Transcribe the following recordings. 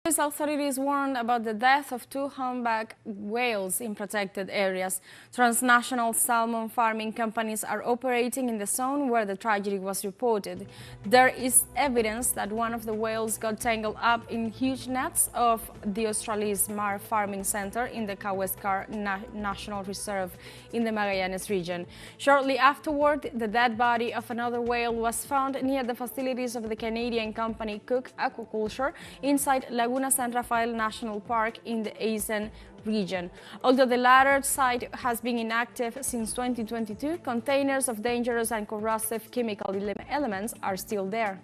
Authorities warned about the death of two humpback whales in protected areas. Transnational salmon farming companies are operating in the zone where the tragedy was reported. There is evidence that one of the whales got tangled up in huge nets of the Australia's Mar Farming Centre in the Kaweskar National Reserve in the Magallanes region. Shortly afterward, the dead body of another whale was found near the facilities of the Canadian company Cook Aquaculture inside Laguna San Rafael National Park in the Aysén region. Although the latter site has been inactive since 2022, containers of dangerous and corrosive chemical elements are still there.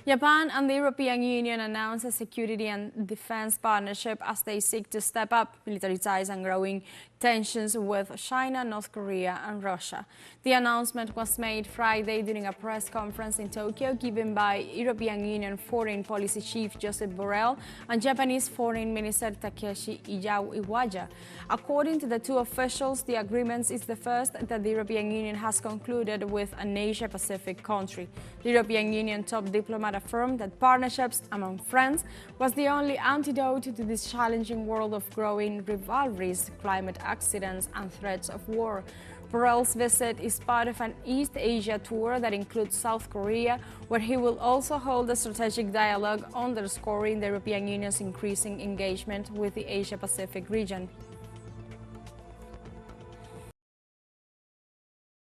Japan and the European Union announced a security and defense partnership as they seek to step up military ties and growing tensions with China, North Korea and Russia. The announcement was made Friday during a press conference in Tokyo given by European Union Foreign Policy Chief Josep Borrell and Japanese Foreign Minister Takeshi Iwaya. According to the two officials, the agreement is the first that the European Union has concluded with an Asia-Pacific country. The European Union top diplomat affirmed that partnerships among friends was the only antidote to this challenging world of growing rivalries, climate accidents and threats of war. Borrell's visit is part of an East Asia tour that includes South Korea, where he will also hold a strategic dialogue underscoring the European Union's increasing engagement with the Asia-Pacific region.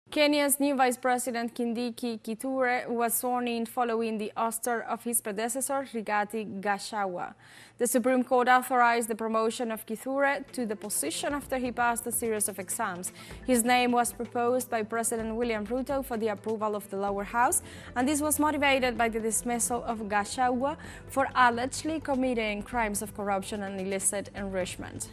Kenya's new Vice President Kindiki Kithure was sworn in following the ouster of his predecessor, Rigathi Gachagua. The Supreme Court authorized the promotion of Kithure to the position after he passed a series of exams. His name was proposed by President William Ruto for the approval of the lower house, and this was motivated by the dismissal of Gachagua for allegedly committing crimes of corruption and illicit enrichment.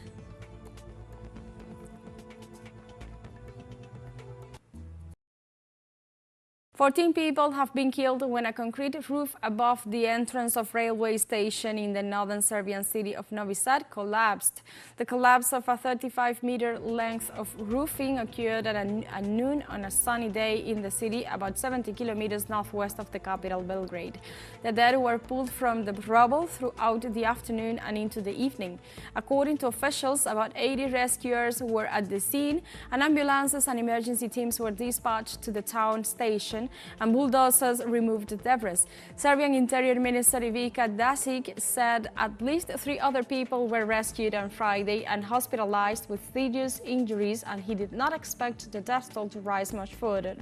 14 people have been killed when a concrete roof above the entrance of railway station in the northern Serbian city of Novisad collapsed. The collapse of a 35-meter length of roofing occurred at noon on a sunny day in the city, about 70 kilometers northwest of the capital, Belgrade. The dead were pulled from the rubble throughout the afternoon and into the evening. According to officials, about 80 rescuers were at the scene, and ambulances and emergency teams were dispatched to the town station, and bulldozers removed the debris. Serbian Interior Minister Ivica Dačić said at least 3 other people were rescued on Friday and hospitalized with serious injuries, and he did not expect the death toll to rise much further.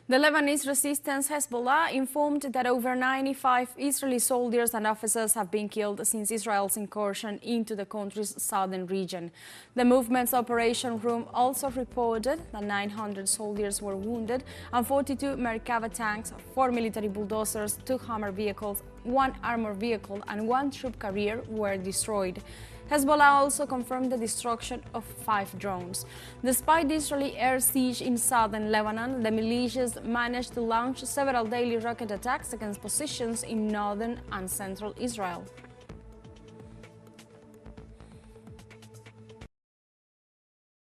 The Lebanese resistance Hezbollah informed that over 95 Israeli soldiers and officers have been killed since Israel's incursion into the country's southern region. The movement's operation room also reported that 900 soldiers were wounded and 42 Merkava tanks, 4 military bulldozers, 2 Hammer vehicles, 1 armored vehicle and 1 troop carrier were destroyed. Hezbollah also confirmed the destruction of 5 drones. Despite the Israeli air siege in southern Lebanon, the militias managed to launch several daily rocket attacks against positions in northern and central Israel.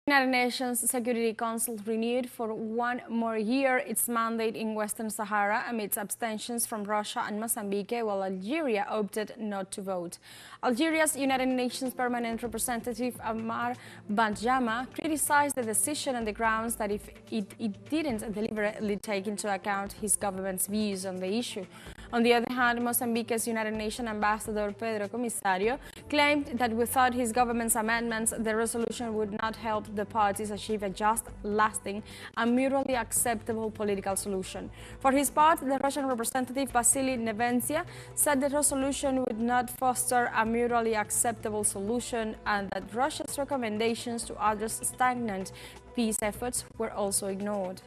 The United Nations Security Council renewed for 1 more year its mandate in Western Sahara amidst abstentions from Russia and Mozambique, while Algeria opted not to vote. Algeria's United Nations Permanent Representative Amar Benjama criticized the decision on the grounds that if it didn't deliberately take into account his government's views on the issue. On the other hand, Mozambique's United Nations Ambassador Pedro Comissário claimed that without his government's amendments, the resolution would not help the parties achieve a just, lasting and mutually acceptable political solution. For his part, the Russian representative Vasily Nevencia said the resolution would not foster a mutually acceptable solution and that Russia's recommendations to address stagnant peace efforts were also ignored.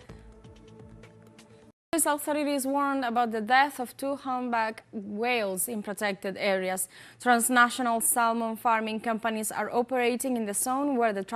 Authorities warned about the death of 2 humpback whales in protected areas. Transnational salmon farming companies are operating in the zone where the